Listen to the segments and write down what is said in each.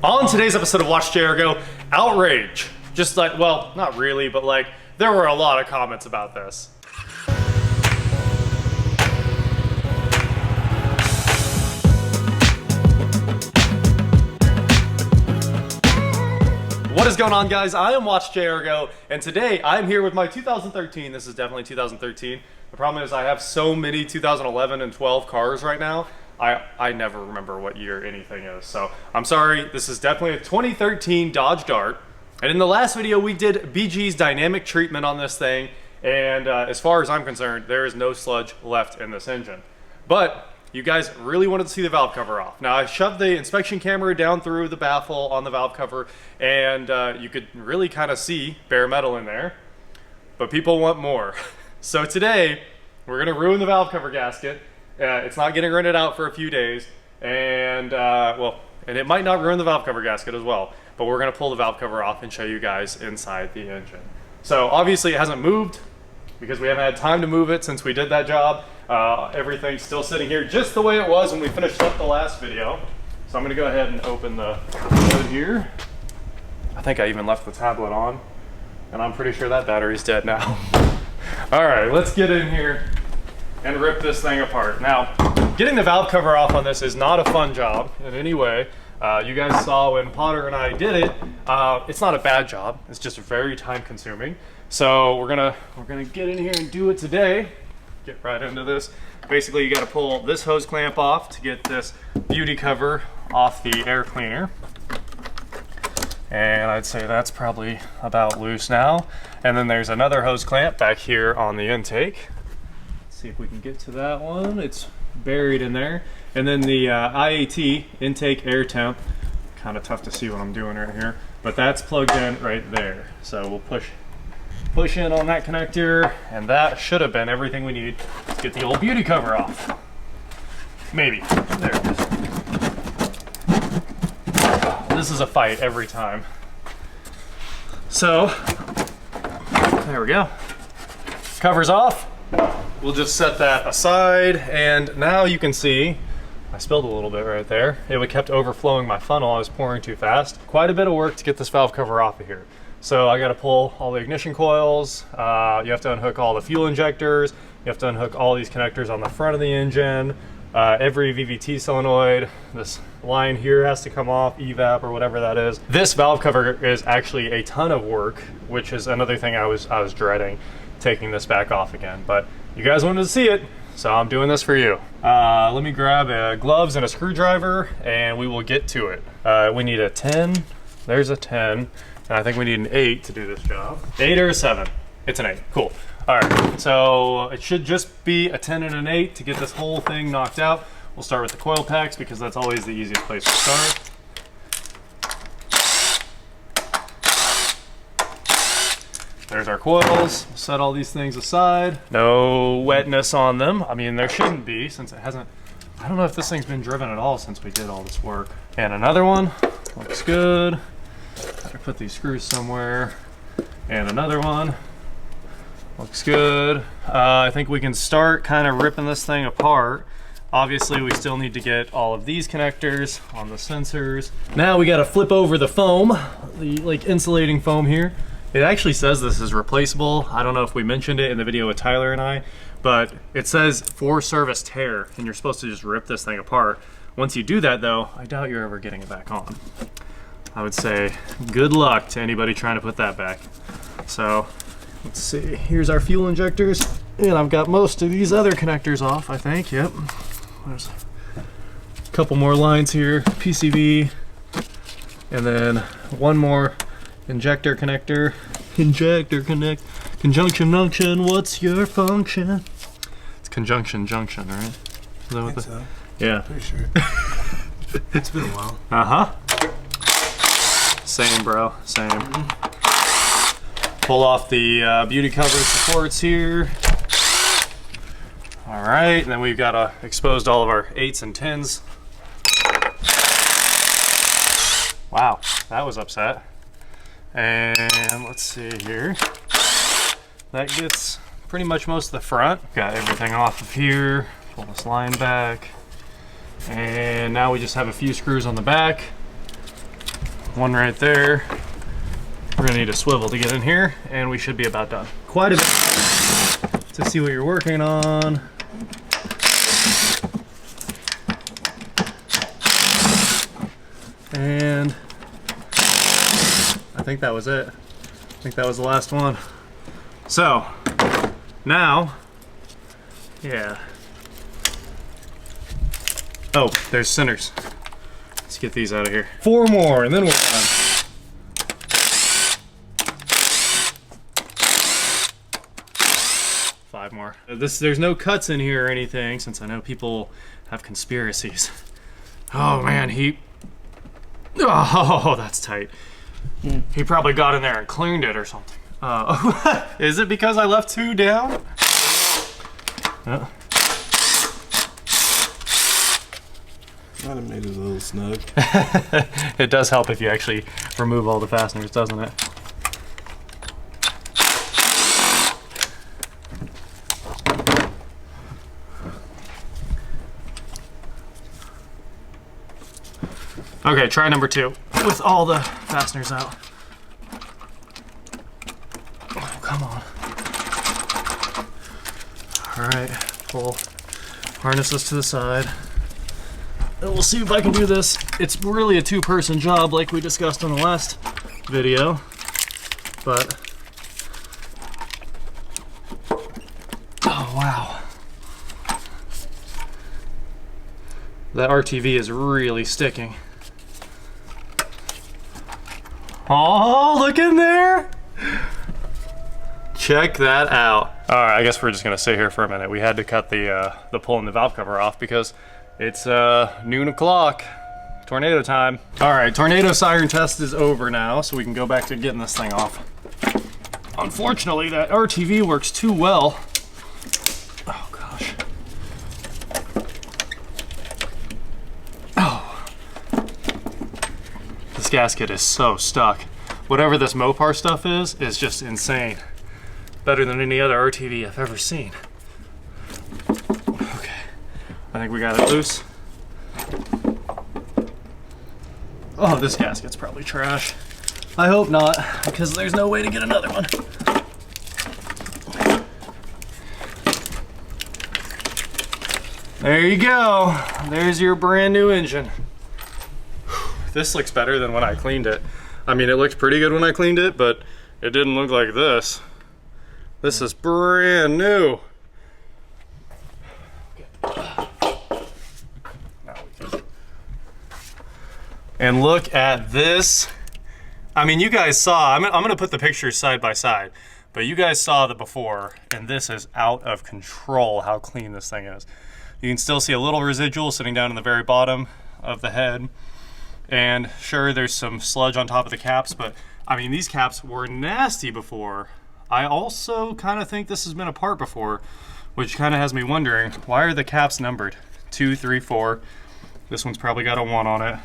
On today's episode of Watch Jericho, outrage. Just like, well, not really, but like, there were a lot of comments about this. What is going on, guys? I am Watch Jericho, and today I'm here with my 2013. This is definitely 2013. The problem is I have so many 2011 and 12 cars right now. I never remember what year anything is, so I'm sorry. This is definitely a 2013 Dodge Dart. And in the last video, we did BG's dynamic treatment on this thing, and as far as I'm concerned, there is no sludge left in this engine. But you guys really wanted to see the valve cover off. Now, I shoved the inspection camera down through the baffle on the valve cover, and you could really kind of see bare metal in there, but people want more. So today, we're gonna ruin the valve cover gasket. It's not getting rented out for a few days, and and it might not ruin the valve cover gasket as well, but we're gonna pull the valve cover off and show you guys inside the engine. So obviously it hasn't moved because we haven't had time to move it since we did that job. Everything's still sitting here just the way it was when we finished up the last video. So I'm gonna go ahead and open the hood here. I think I even left the tablet on, and I'm pretty sure that battery's dead now. All right, let's get in here and rip this thing apart. Now, getting the valve cover off on this is not a fun job in any way. You guys saw when Potter and I did it. It's not a bad job. It's just very time consuming. So we're gonna get in here and do it today. Get right into this. Basically, you gotta pull this hose clamp off to get this beauty cover off the air cleaner. And I'd say that's probably about loose now. And then there's another hose clamp back here on the intake. See if we can get to that one. It's buried in there. And then the IAT, intake air temp, kind of tough to see what I'm doing right here, but that's plugged in right there. So we'll push in on that connector, and that should have been everything we need to get the old beauty cover off. Maybe. There it is. This is a fight every time. So there we go. Cover's off. We'll just set that aside, and now you can see, I spilled a little bit right there. It kept overflowing my funnel. I was pouring too fast. Quite a bit of work to get this valve cover off of here. So I gotta pull all the ignition coils. You have to unhook all the fuel injectors. You have to unhook all these connectors on the front of the engine. Every VVT solenoid. This line here has to come off, evap or whatever that is. This valve cover is actually a ton of work, which is another thing I was dreading, taking this back off again. But you guys wanted to see it, so I'm doing this for you. Let me grab gloves and a screwdriver, and we will get to it. We need a 10. There's a 10, and I think we need an 8 to do this job. 8 or a 7? It's an 8. Cool. All right, so it should just be a 10 and an 8 to get this whole thing knocked out. We'll start with the coil packs because that's always the easiest place to start. There's our coils. We'll set all these things aside. No wetness on them. I mean, there shouldn't be since it hasn't, I don't know if this thing's been driven at all since we did all this work. And another one, looks good. Gotta put these screws somewhere. And another one, looks good. I think we can start kind of ripping this thing apart. Obviously, we still need to get all of these connectors on the sensors. Now we gotta flip over the foam, the like insulating foam here. It actually says this is replaceable. I don't know if we mentioned it in the video with Tyler and I, but it says for service tear, and you're supposed to just rip this thing apart. Once you do that though, I doubt you're ever getting it back on. I would say good luck to anybody trying to put that back. So let's see, here's our fuel injectors, and I've got most of these other connectors off, I think. Yep, there's a couple more lines here, PCV, and then one more injector connector. Injector connect. Conjunction junction, what's your function? It's conjunction junction, right? Is that what so. Yeah. Pretty sure. It's been a while. Uh-huh. Same, bro. Same. Pull off the beauty cover supports here. All right, and then we've got exposed all of our 8s and 10s. Wow, that was upset. And let's see here. That gets pretty much most of the front. Got everything off of here. Pull this line back. And now we just have a few screws on the back. one right there. We're gonna need a swivel to get in here, and we should be about done. Quite a bit to see what you're working on. And I think that was it. I think that was the last one. So now, yeah. Oh, there's centers. Let's get these out of here. 4 more and then we're done. More. There's no cuts in here or anything, since I know people have conspiracies. Oh man, oh, that's tight. He probably got in there and cleaned it or something. Is it because I left 2 down? Might have made it a little snug. It does help if you actually remove all the fasteners, doesn't it? Okay, try number 2 with all the fasteners out. Oh, come on. All right, pull harnesses to the side. And we'll see if I can do this. It's really a 2-person job like we discussed in the last video, but oh wow. That RTV is really sticking. Oh, look in there! Check that out. All right, I guess we're just gonna sit here for a minute. We had to cut the pull and the valve cover off because it's noon o'clock. Tornado time. All right, tornado siren test is over now, so we can go back to getting this thing off. Unfortunately, that RTV works too well. Oh gosh. This gasket is so stuck. Whatever this Mopar stuff is just insane. Better than any other RTV I've ever seen. Okay, I think we got it loose. Oh, this gasket's probably trash. I hope not, because there's no way to get another one. There you go. There's your brand new engine. This looks better than when I cleaned it. I mean, it looked pretty good when I cleaned it, but it didn't look like this. This is brand new. And look at this. I mean, you guys saw, I'm gonna put the pictures side by side, but you guys saw the before, and this is out of control how clean this thing is. You can still see a little residual sitting down in the very bottom of the head. And sure, there's some sludge on top of the caps, but I mean, these caps were nasty before. I also kind of think this has been a part before, which kind of has me wondering, why are the caps numbered? 2, 3, 4. This one's probably got a 1 on it.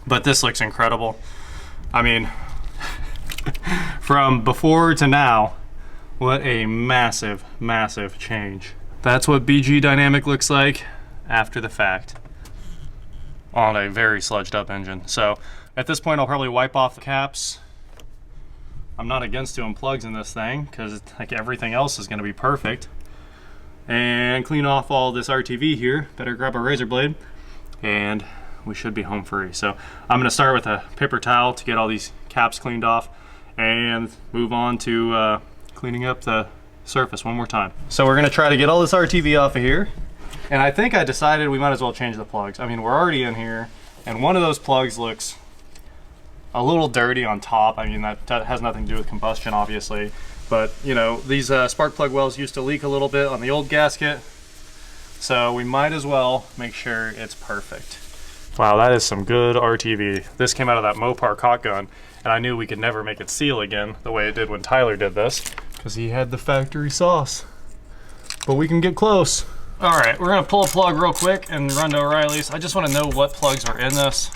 But this looks incredible. I mean, from before to now, what a massive, massive change. That's what BG Dynamic looks like after the fact on a very sludged up engine. So at this point, I'll probably wipe off the caps. I'm not against doing plugs in this thing because like everything else is gonna be perfect. And clean off all this RTV here. Better grab a razor blade and we should be home free. So I'm gonna start with a paper towel to get all these caps cleaned off and move on to cleaning up the surface one more time. So we're gonna try to get all this RTV off of here. And I think I decided we might as well change the plugs. I mean, we're already in here, and one of those plugs looks a little dirty on top. I mean, that has nothing to do with combustion, obviously. But, you know, these spark plug wells used to leak a little bit on the old gasket. So we might as well make sure it's perfect. Wow, that is some good RTV. This came out of that Mopar caulk gun, and I knew we could never make it seal again the way it did when Tyler did this, because he had the factory sauce. But we can get close. All right, we're gonna pull a plug real quick and run to O'Reilly's. I just wanna know what plugs are in this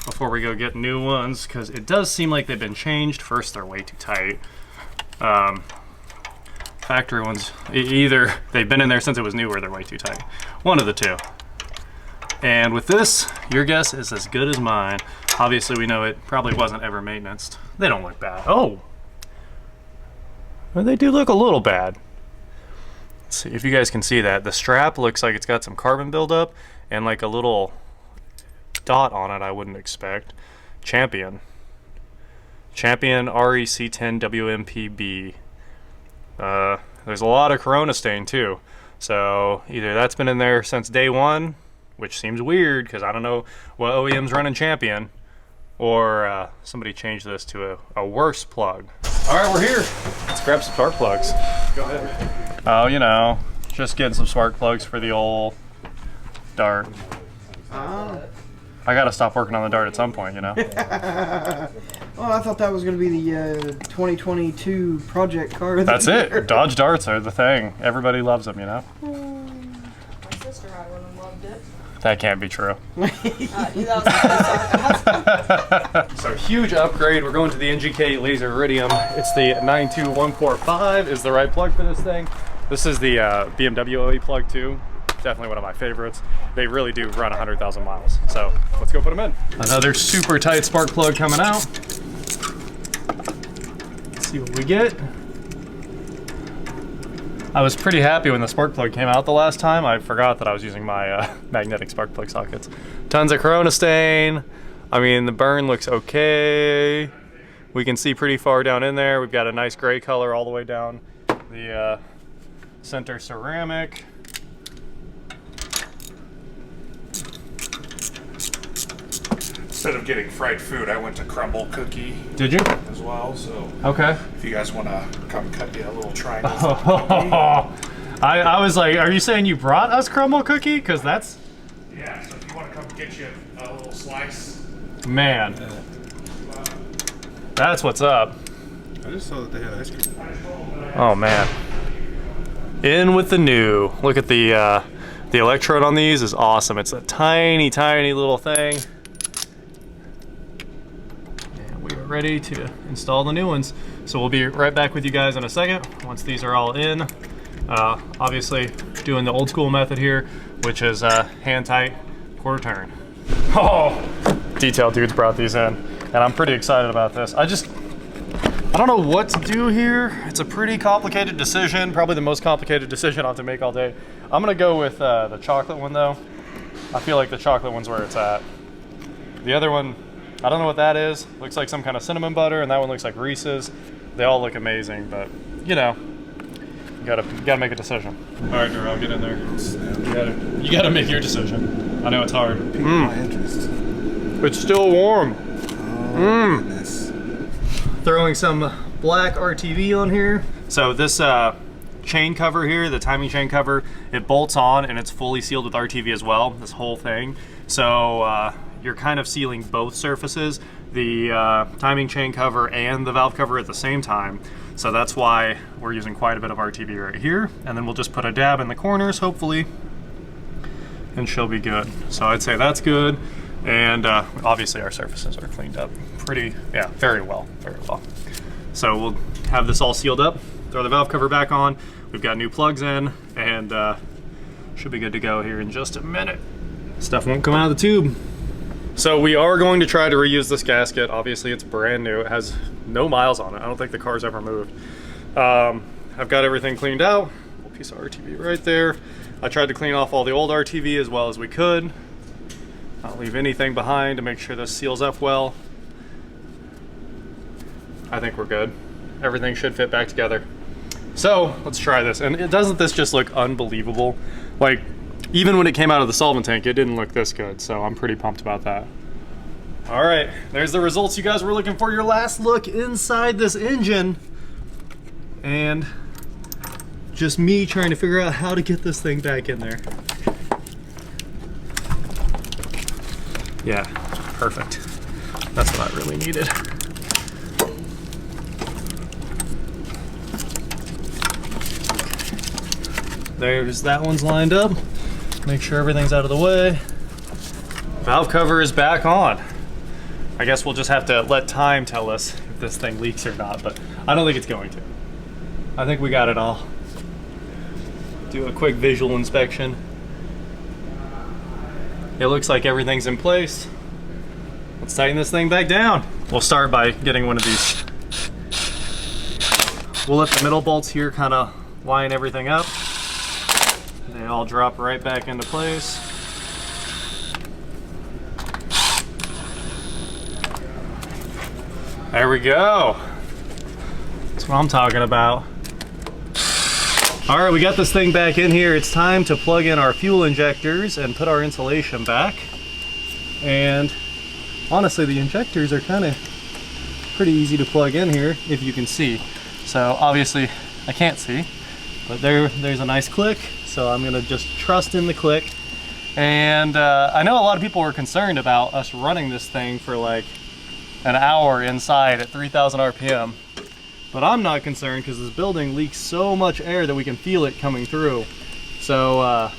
before we go get new ones, because it does seem like they've been changed. First, they're way too tight. Factory ones, either they've been in there since it was new or they're way too tight. One of the two. And with this, your guess is as good as mine. Obviously, we know it probably wasn't ever maintenanced. They don't look bad. Oh! Well, they do look a little bad. Let's see if you guys can see that. The strap looks like it's got some carbon buildup and like a little dot on it I wouldn't expect. Champion REC10 WMPB. There's a lot of Corona stain too. So either that's been in there since day one, which seems weird because I don't know what OEM's running Champion, or somebody changed this to a worse plug. All right, we're here. Let's grab some spark plugs. Go ahead. Oh, you know, just getting some spark plugs for the old Dart. I gotta stop working on the Dart at some point, you know. Well, I thought that was going to be the 2022 project car. That's it. Dodge Darts are the thing. Everybody loves them, you know. My sister had one and loved it. That can't be true. So huge upgrade. We're going to the NGK Laser Iridium. It's the 92145 is the right plug for this thing. This is the BMW OE plug too. Definitely one of my favorites. They really do run 100,000 miles. So let's go put them in. Another super tight spark plug coming out. Let's see what we get. I was pretty happy when the spark plug came out the last time. I forgot that I was using my magnetic spark plug sockets. Tons of Corona stain. I mean, the burn looks okay. We can see pretty far down in there. We've got a nice gray color all the way down the center ceramic. Instead of getting fried food, I went to crumble cookie. Did you? As well, so Okay. if you guys want to come cut you a little triangle. I was like, are you saying you brought us crumble cookie? Because that's... Yeah, so if you want to come get you a little slice. Man. That's what's up. I just saw that they had ice cream. Oh, man. In with the new. Look at the electrode on these is awesome. It's a tiny, tiny little thing. Ready to install the new ones. So we'll be right back with you guys in a second once these are all in. Obviously doing the old school method here, which is hand tight quarter turn. Oh, detail dudes brought these in and I'm pretty excited about this. I don't know what to do here. It's a pretty complicated decision, probably the most complicated decision I'll have to make all day. I'm gonna go with the chocolate one though. I feel like the chocolate one's where it's at. The other one, I don't know what that is. Looks like some kind of cinnamon butter, and that one looks like Reese's. They all look amazing, but you know, you gotta make a decision. All right, Darrell, get in there. You gotta make your decision. I know it's hard. Piqued my interest. It's still warm. Oh, goodness. Throwing some black RTV on here. So this chain cover here, the timing chain cover, it bolts on and it's fully sealed with RTV as well, this whole thing. So you're kind of sealing both surfaces, the timing chain cover and the valve cover at the same time. So that's why we're using quite a bit of RTV right here. And then we'll just put a dab in the corners, hopefully, and she'll be good. So I'd say that's good. And obviously our surfaces are cleaned up very well. So we'll have this all sealed up, throw the valve cover back on. We've got new plugs in and should be good to go here in just a minute. Stuff won't come out of the tube. So we are going to try to reuse this gasket. Obviously it's brand new. It has no miles on it. I don't think the car's ever moved. I've got everything cleaned out. A piece of RTV right there. I tried to clean off all the old RTV as well as we could. Not leave anything behind to make sure this seals up well. I think we're good. Everything should fit back together. So let's try this. And doesn't this just look unbelievable? Like, even when it came out of the solvent tank, it didn't look this good, so I'm pretty pumped about that. All right, there's the results you guys were looking for. Your last look inside this engine. And just me trying to figure out how to get this thing back in there. Yeah, perfect. That's what I really needed. There's that one's lined up. Make sure everything's out of the way. Valve cover is back on. I guess we'll just have to let time tell us if this thing leaks or not, but I don't think it's going to. I think we got it all. Do a quick visual inspection. it looks like everything's in place. Let's tighten this thing back down. We'll start by getting one of these. We'll let the middle bolts here kind of line everything up. They all drop right back into place. There we go. That's what I'm talking about. All right, we got this thing back in here. It's time to plug in our fuel injectors and put our insulation back. And honestly, the injectors are kind of pretty easy to plug in here, if you can see. So obviously I can't see, but there's a nice click. So I'm gonna just trust in the click. And I know a lot of people were concerned about us running this thing for like an hour inside at 3,000 RPM. But I'm not concerned because this building leaks so much air that we can feel it coming through. So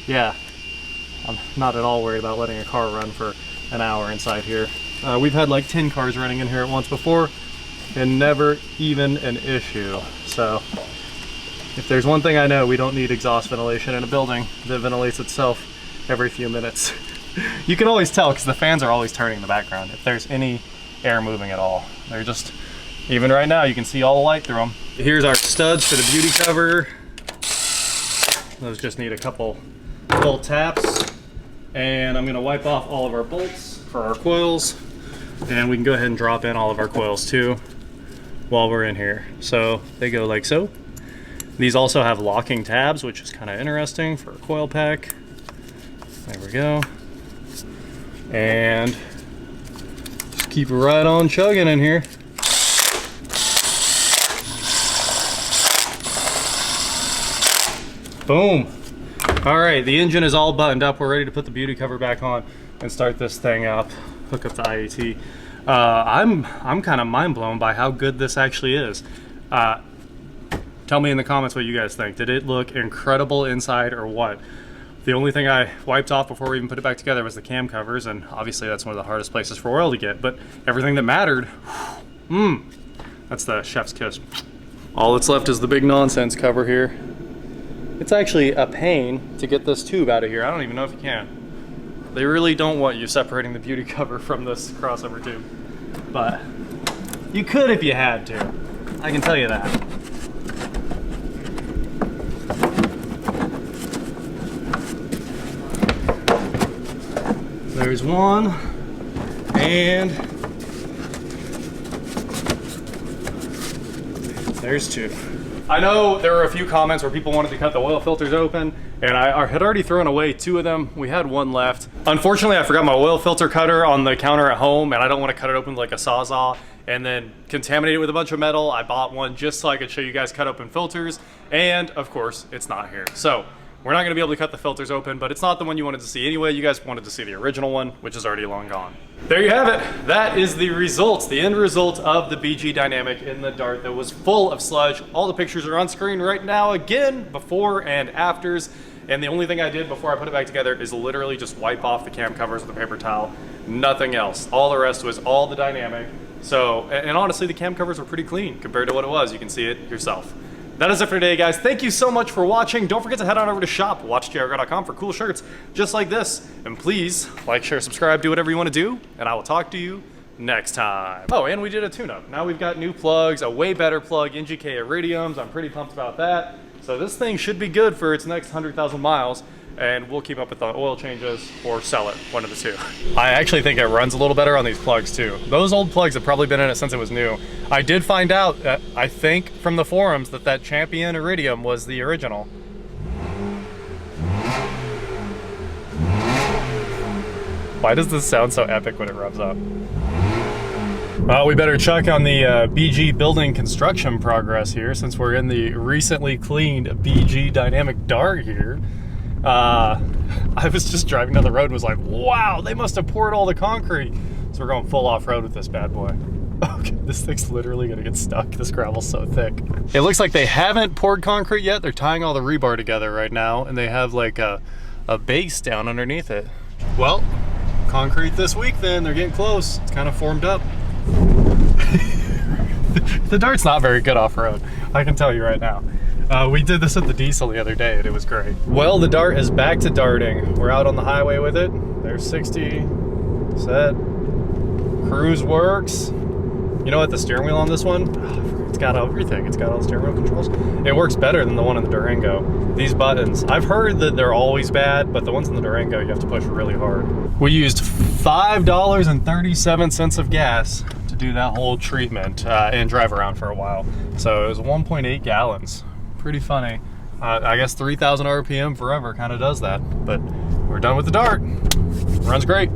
yeah, I'm not at all worried about letting a car run for an hour inside here. We've had like 10 cars running in here at once before and never even an issue. So if there's one thing I know, we don't need exhaust ventilation in a building that ventilates itself every few minutes. You can always tell because the fans are always turning in the background if there's any air moving at all. They're just, even right now, you can see all the light through them. Here's our studs for the beauty cover. Those just need a couple little taps. And I'm gonna wipe off all of our bolts for our coils. And we can go ahead and drop in all of our coils too while we're in here. So they go like so. These also have locking tabs, which is kind of interesting for a coil pack. There we go. And just keep right on chugging in here. Boom. All right, the engine is all buttoned up. We're ready to put the beauty cover back on and start this thing up, hook up the IAT. I'm kind of mind blown by how good this actually is. Tell me in the comments what you guys think. Did it look incredible inside or what? The only thing I wiped off before we even put it back together was the cam covers, and obviously that's one of the hardest places for oil to get, but everything that mattered, that's the chef's kiss. All that's left is the big nonsense cover here. It's actually a pain to get this tube out of here. I don't even know if you can. They really don't want you separating the beauty cover from this crossover tube, but you could if you had to. I can tell you that. There's one, and there's two. I know there were a few comments where people wanted to cut the oil filters open, and I had already thrown away 2 of them. We had 1 left. Unfortunately, I forgot my oil filter cutter on the counter at home, and I don't want to cut it open like a Sawzall and then contaminate it with a bunch of metal. I bought one just so I could show you guys cut open filters, and of course, it's not here. So we're not gonna be able to cut the filters open, but it's not the one you wanted to see anyway. You guys wanted to see the original one, which is already long gone. There you have it. That is the results, the end result of the BG Dynamic in the Dart that was full of sludge. All the pictures are on screen right now, again, before and afters. And the only thing I did before I put it back together is literally just wipe off the cam covers with a paper towel. Nothing else. All the rest was all the Dynamic. So, and honestly, the cam covers were pretty clean compared to what it was. You can see it yourself. That is it for today, guys. Thank you so much for watching. Don't forget to head on over to shop.watchjrgo.com for cool shirts just like this. And please like, share, subscribe, do whatever you want to do, and I will talk to you next time. Oh, and we did a tune-up. Now we've got new plugs, a way better plug, NGK Iridiums. I'm pretty pumped about that. So this thing should be good for its next 100,000 miles. And we'll keep up with the oil changes or sell it, one of the two. I actually think it runs a little better on these plugs too. Those old plugs have probably been in it since it was new. I did find out that, I think from the forums, that Champion Iridium was the original. Why does this sound so epic when it revs up? Well, we better check on the BG building construction progress here, since we're in the recently cleaned BG Dynamic Dart here. I was just driving down the road and was like, wow, they must have poured all the concrete. So we're going full off-road with this bad boy. Okay, this thing's literally gonna get stuck. This gravel's so thick. It looks like they haven't poured concrete yet. They're tying all the rebar together right now, and they have like a base down underneath it. Well, concrete this week then. They're getting close. It's kind of formed up. The Dart's not very good off-road, I can tell you right now. We did this at the diesel the other day and it was great. Well, the Dart is back to darting. We're out on the highway with it. There's 60, set, cruise works. You know what, the steering wheel on this one, it's got everything. It's got all the steering wheel controls. It works better than the one in the Durango. These buttons, I've heard that they're always bad, but the ones in the Durango, you have to push really hard. We used $5.37 of gas to do that whole treatment and drive around for a while. So it was 1.8 gallons. Pretty funny. I guess 3,000 RPM forever kind of does that, but we're done with the Dart. Runs great.